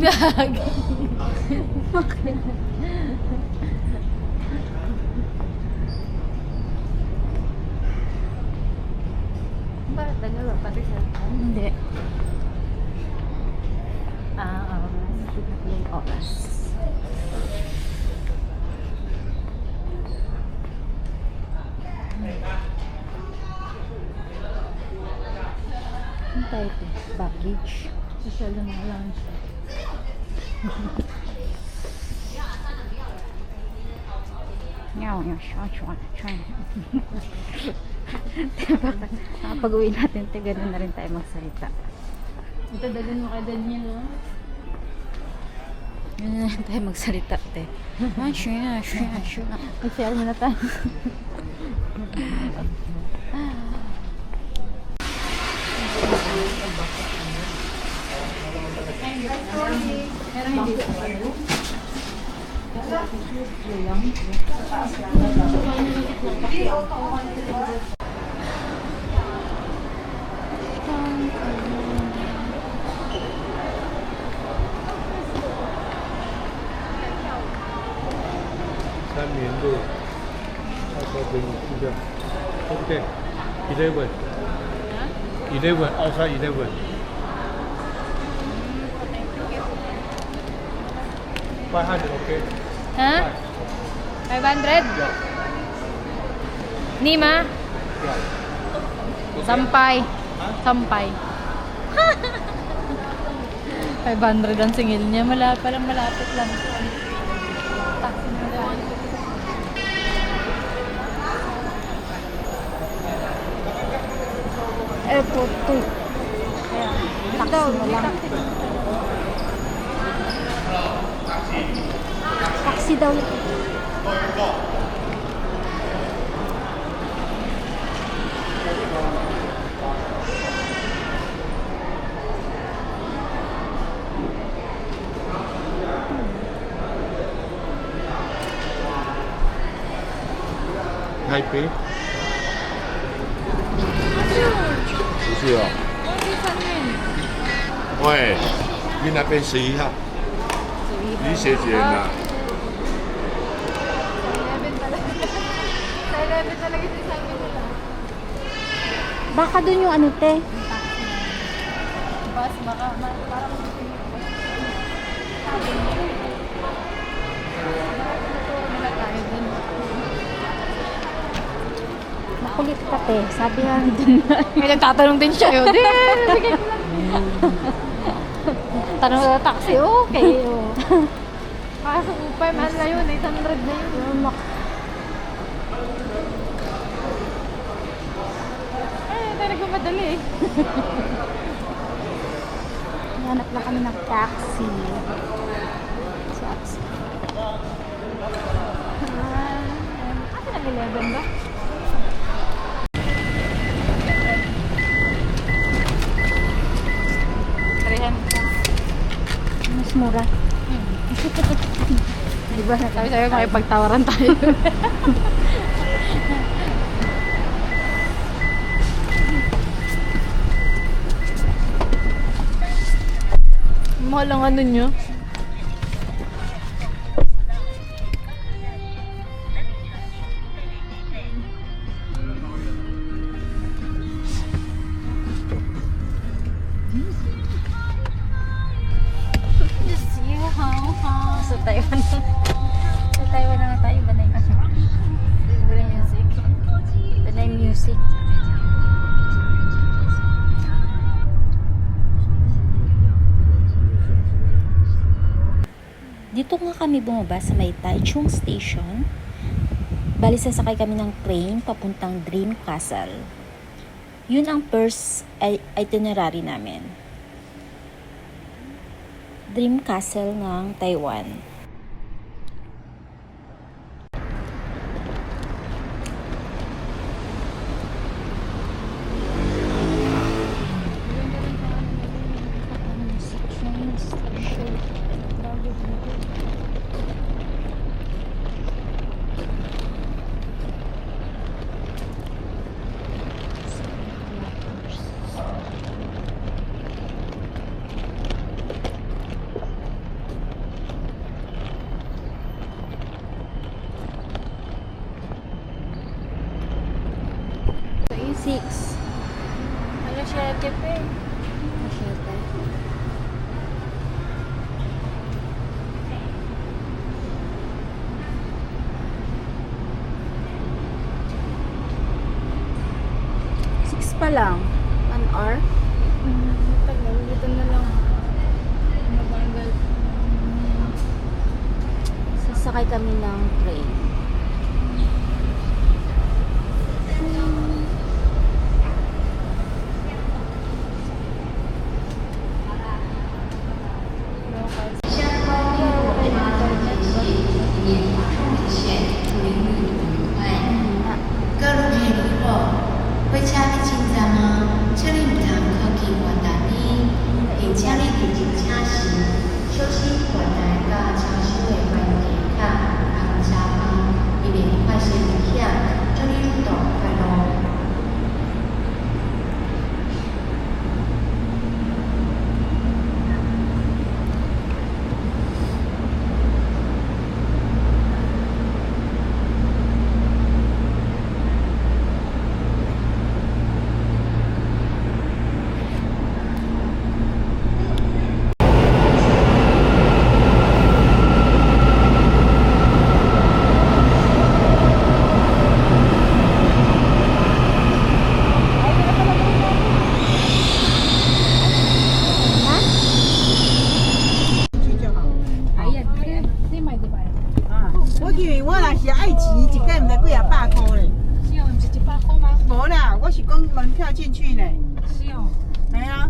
Gagi. Bakit dalawa? Pati siya? Hindi. Yung oras. Ano tayo ito? Baggage. Social na lang siya. Pag-uwi natin, ganun na rin tayo magsalita. Ito, dagan mo kay Daniel, no? Ganun na rin tayo magsalita, te. Mag-share muna tayo. Meron hindi sa palo. Sanmianlu, okay, 11, outside 11. Okay. Ha? 500? Nima? Sampay. Sampay. 500 ang singil niya. Parang malapit lang. Taxi na lang. Airport 2. Taxi mo lang. Taxi daw. Taipei? 不是哦。喂，你那边11号，你写几人啊？ Sa 11 talaga sabi nila. Baka dun yung ano, te. Bus, baka parang nila tayo dun. Makulit ka, te. Sabi nga dun. May nagtatanong din siya yun. Sige ko lang. Tanong na taxi, okay. Kaso upay, mahal na yun. 800 na yun. Talaga madali eh. Hanap lang kami ng taxi. Taxi. Ate nag-11 ba? Mas mura. Diba? Sabi sa'yo, makipagtawaran tayo. Mahal ang ano nyo. Sa Taiwan. Sa Taiwan na tayo. Iba na yung music. Iba na yung music. Dito nga kami bumaba sa may Taichung Station. Bali sasakay kami ng train papuntang Dream Castle. Yun ang first itinerary namin. Dream Castle ng Taiwan. 6. Ano siya, Tepe? Masyete. Six pa lang. 1 hour. Tagal, dito na lang. Mabagal. Sasakay kami ng train.门票进去呢。是哦。哎呀，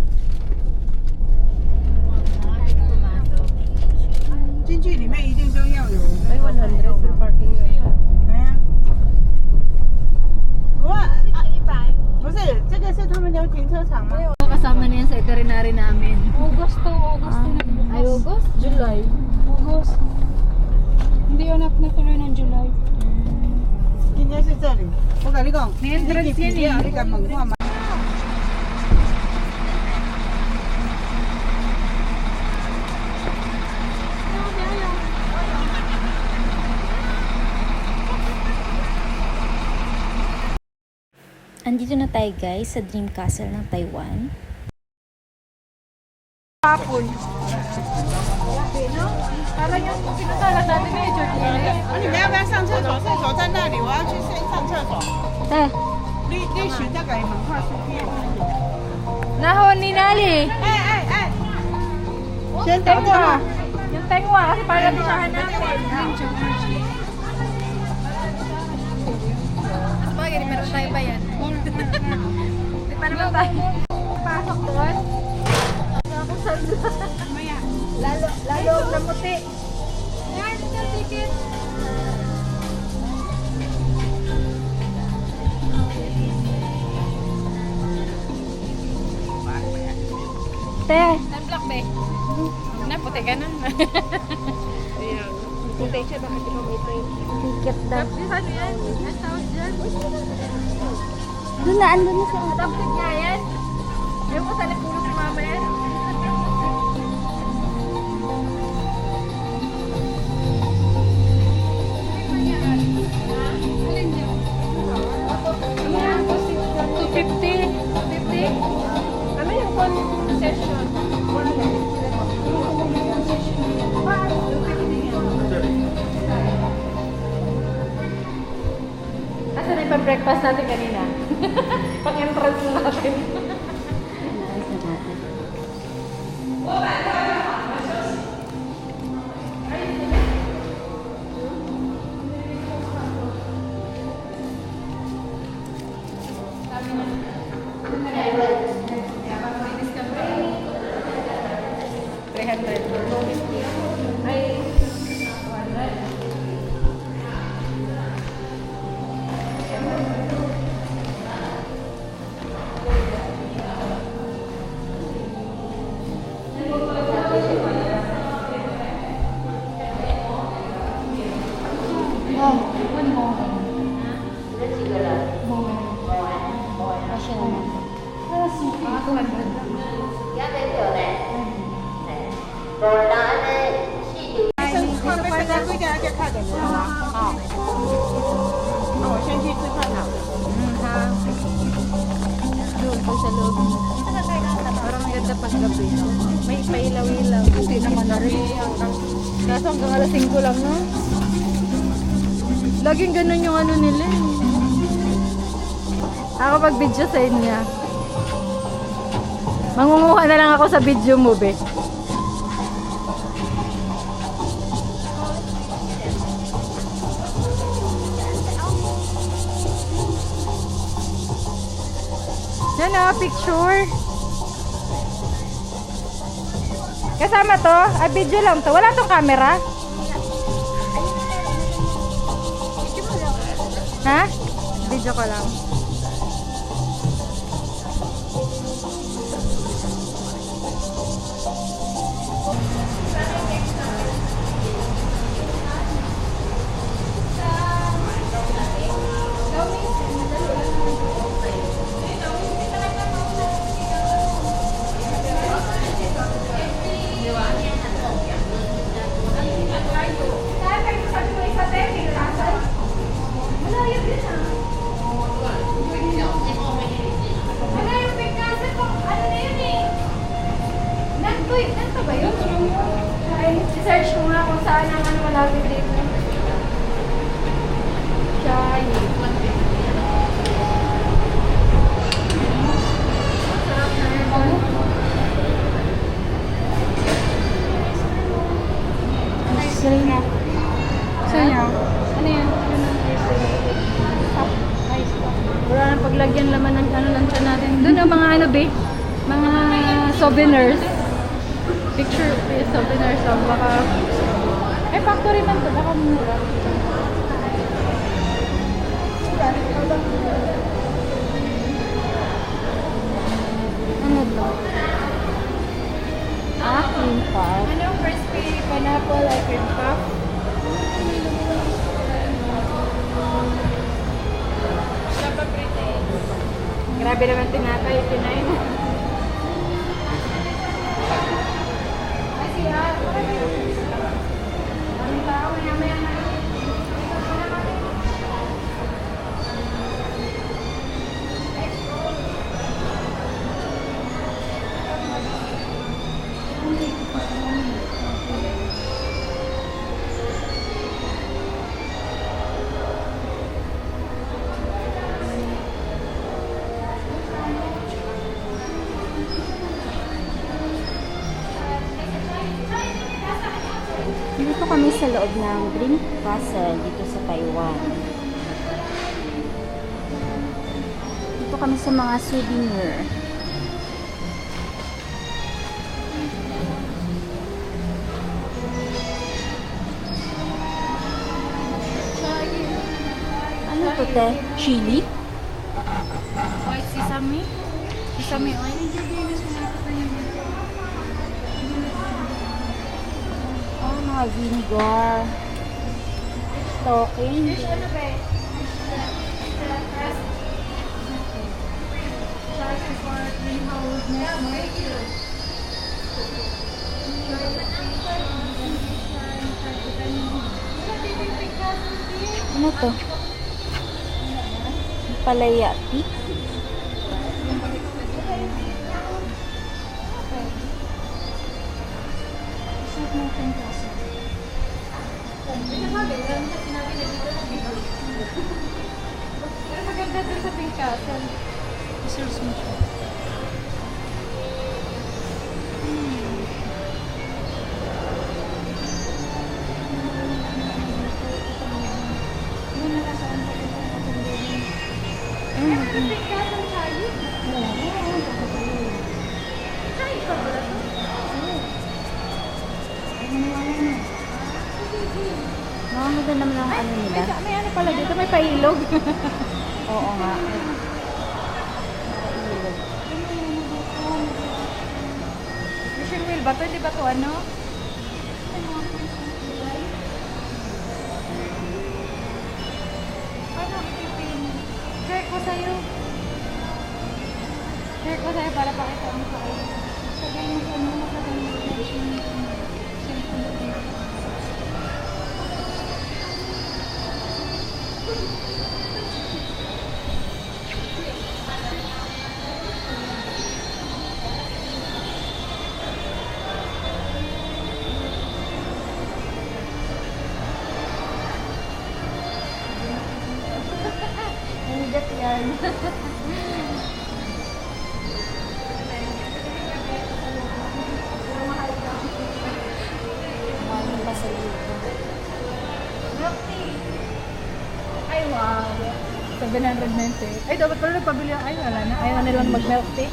进去里面一定都要有那个门票嘛。哎呀，不是，这个是他们的停车场吗？ Kasama na yan sa itinerary namin. August nagbukas. Ay, August? July. August. Hindi yun natuloy ng July. 今天是这里，我跟你讲，你 entrance yan eh. 你敢问我吗？ Andito na tayo guys sa Dream Castle ng Taiwan. 8分。 Parang yung pinakalat natin na yung church nila. 你们要不要上厕所？厕所在那里，我要去上厕所。 Te, 你选这个门票是边。 Nahon ni Nali. 先等我。 Yung tengwa kasi para natin siya hanapin. Mas bagay, meron tayo ba yan? Di pa naman tayo. Pasok doon. Ako sa Lalo na muti. Yan, yung ticket. te. Black be. Na, puti ka nun. Puti siya, bakit ikaw may train? Ticket daw. Ano yan? Ang tawag dyan? Doon na, andun na siya. Tapos niya yan. Ewan ko sa lipulo si mama yan. Ano yung concession? Asan na yung pang-breakfast natin kanina? Pang-entrance na natin.快点，快点，快点，好。那我先去吃饭了。Gabi. May pailaw-ilaw. Hindi naman na rin. Kaso hanggang alas 5 lang, no? Laging ganun yung ano nila. Ako pag-video sa inyo. Mangunguha na lang ako sa video mo, be. Yan o, picture. Kasama to? Ah, video lang to. Wala tong camera? Ha? Video ko lang. I-search ko nga kung saan ang ano malapit dito. Chai. Sarap na yun. Sering na. Sa'yo? Ano yan? Wala nang paglagyan laman ng ano lang siya natin. Doon ang mga ano be? Mga souvenirs. Picture souvenirs. So baka... Eh, factory man to. Baka mura. Ano to? Cream puff. Ano crispy pineapple like cream puff? Grabe naman tinatay, kinain. Ay, siya. Ang tao, maya-maya na. Dito kami sa loob ng Dream Castle dito sa Taiwan. Dito kami sa mga souvenir. Ano to, te? Chili? White sesame? Sesame oil? Oh, mga vinegar. Talking. Ano ba eh? Charge for greenhouse Ano to? Palaya tea? Pero maganda din sa Pink Castle. Research mo siya. Pink Castle tayo? Ay, ikaw pala to? Nakakaganda naman ang ano nila. May ano pala dito, may pailog. Oo nga. Fishing wheel ba to? Di ba to ano? Paano ipipin? Share ko sa'yo. Share ko sa'yo para pakita mo sa'yo. Sagay mo sa ano, maglagay mo sa Mabigat yan. Maling pa sa dito. Milk tea. Ay, wow. 790. Ay, dapat pala nagpabili. Ay, wala na. Ayaw na nilang mag-milk tea.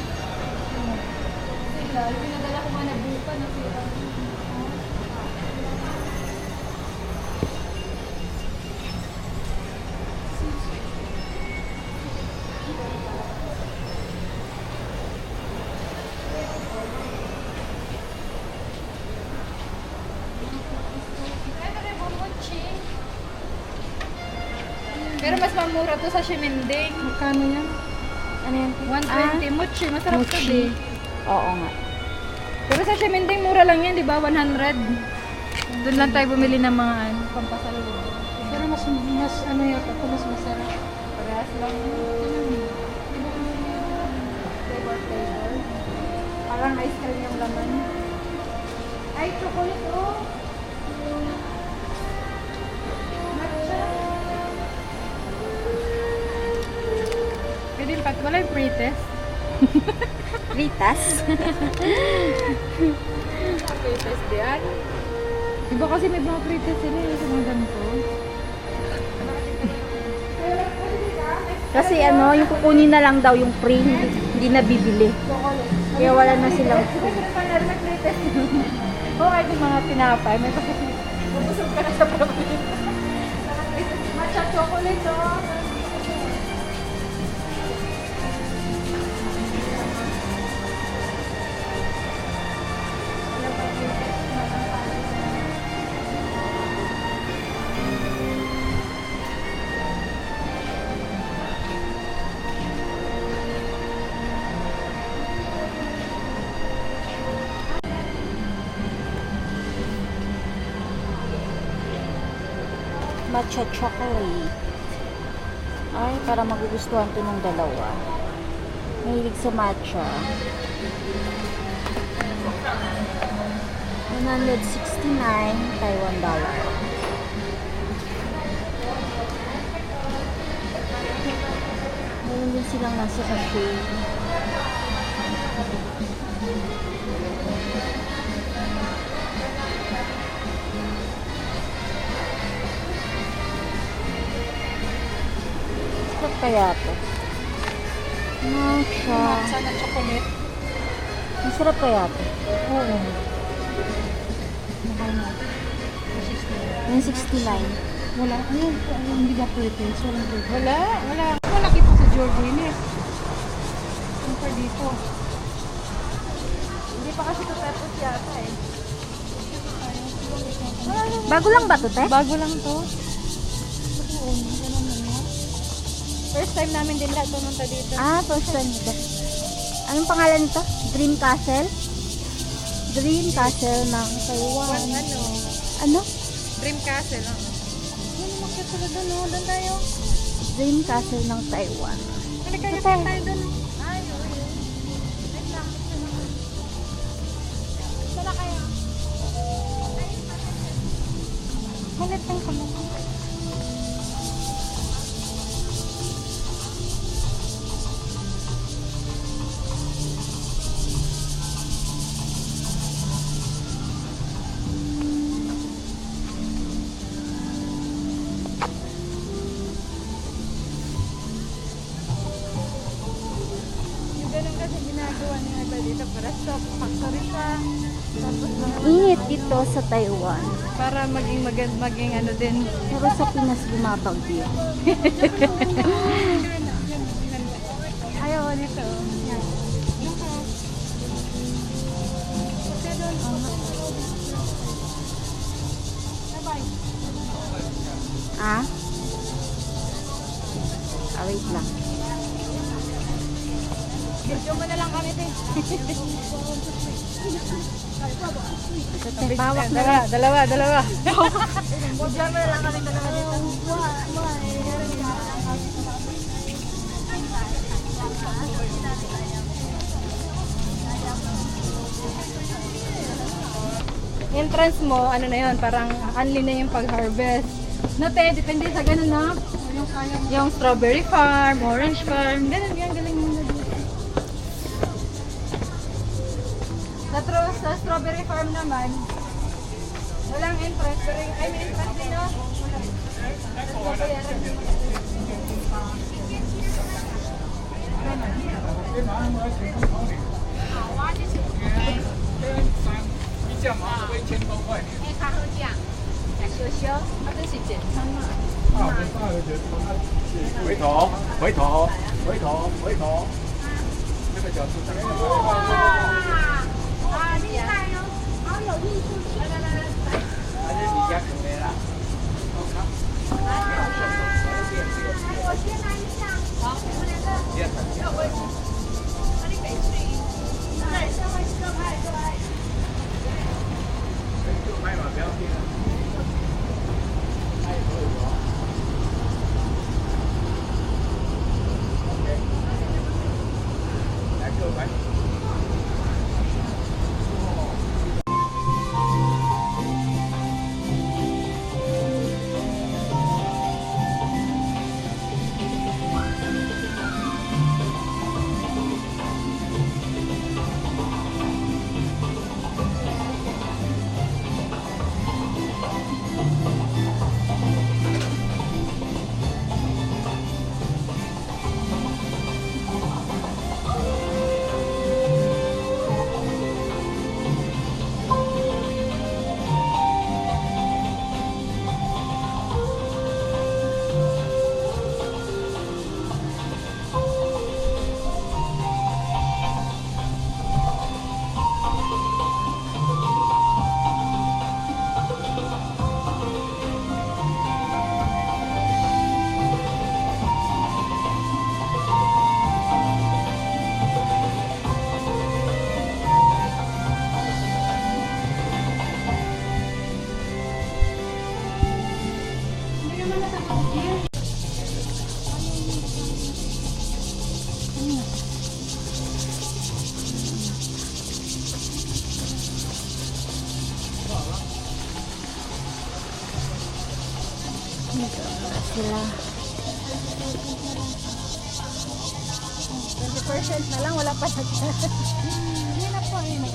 Sila, pinadala ko nga na buka na sila. Pero mas mamura to sa Shimending. Magkano yan? Ano yan? 120 mochi. Masarap to, mochi. eh. Oo nga. Pero sa Shimending, mura lang yan, di ba? 100. Doon lang tayo bumili ng mga ano, pampasalubong. Pero mas ano yata ito, mas masarap. Parehas lang. Flavor. Parang ice cream yung laman. Ay, chocolate, oh. Matcha. Pwede pa, wala yung pre-test. Ritas. Pre-test diyan. Diba kasi may mga pre-test sila yung sa mga ganito? Kasi ano, yung kukunin na lang daw yung free, hindi na bibili. Kaya wala na silang free. May pre-test. Oo, kahit yung mga tinapay, may kasi mabusog ka na sa pabili. Matcha chocolate, oh. Matcha chocolate. Ay, para magugustuhan to nung dalawa. Mahilig sa matcha. 169 Taiwan dollar. Meron din silang nasa sachet. Sarap kaya to? Matcha. Matcha na chocolate. Masarap kaya to? Oo. 169. Wala. Ayun, hindi ba pre-test? Walang pre-test. Wala. Malaki pa sa Jordan eh. Compare dito. Hindi pa kasi ito tapos yata eh. Bago lang ba to, te? Bago lang to. First time namin din lahat pumunta dito. Ah, first time dito. Anong pangalan nito? Dream Castle? Dream Castle ng Taiwan. Ano? Dream Castle. Ano makita sila doon, no? Doon tayo. Dream Castle ng Taiwan. Halika Ito tayo tayo. doon. Ay, okay. Wait lang. Sala kayo. Malit lang kami. Ganun kasi ginagawa niya iba dito para stock factory siya. Tapos Init dito sa Taiwan. para maging ano din. Pero sa Pinas bumabagyo. Ayaw dito. Yan. Ah? Ah, wait lang. Video mo na lang kami, te. Ito, te, bawak na. Dalawa. Video mo na lang kami dalawa dito. Entrance mo, ano na yun, parang unli na yung pag-harvest. No, te, depende sa ganun, no? Yung Yung strawberry farm, orange farm, ganun yan, galing mo na dito. Sa strawberry farm naman, walang entrance, pero ay may entrance din, no? Sila. 20% na lang, wala pa sa Hindi na po, yun.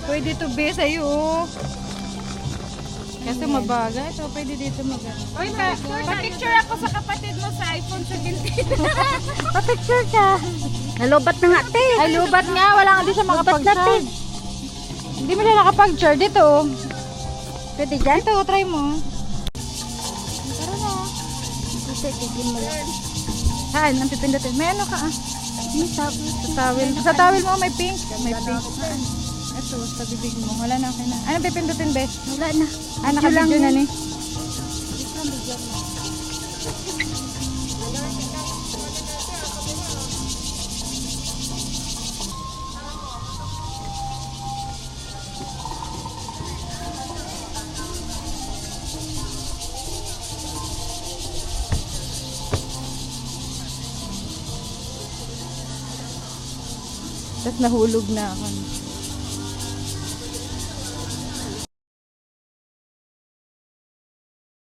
Pwede to be sa'yo, oh. Kasi mabaga. So, pwede dito magana. Oy, pa-picture ako sa kapatid mo sa iPhone 17. Pa-picture ka. Nalubat na nga, te. Ay, lubat nga. Wala nga di siya makapag-charge. Hindi mo na nakapag-charge. Dito, oh. Pwede dyan? Ito, try mo. Tara na. Kasi, tigin mo lang. Saan? Ang pipindutin. May ano ka, ah. Sa towel. Sa towel mo, may pink. May pink. Ito, sa bibig mo. Wala na, okay na. Anong pipindutin, Bes? Wala na. Ah, nakabidyo na ni. Tapos nahulog na ako.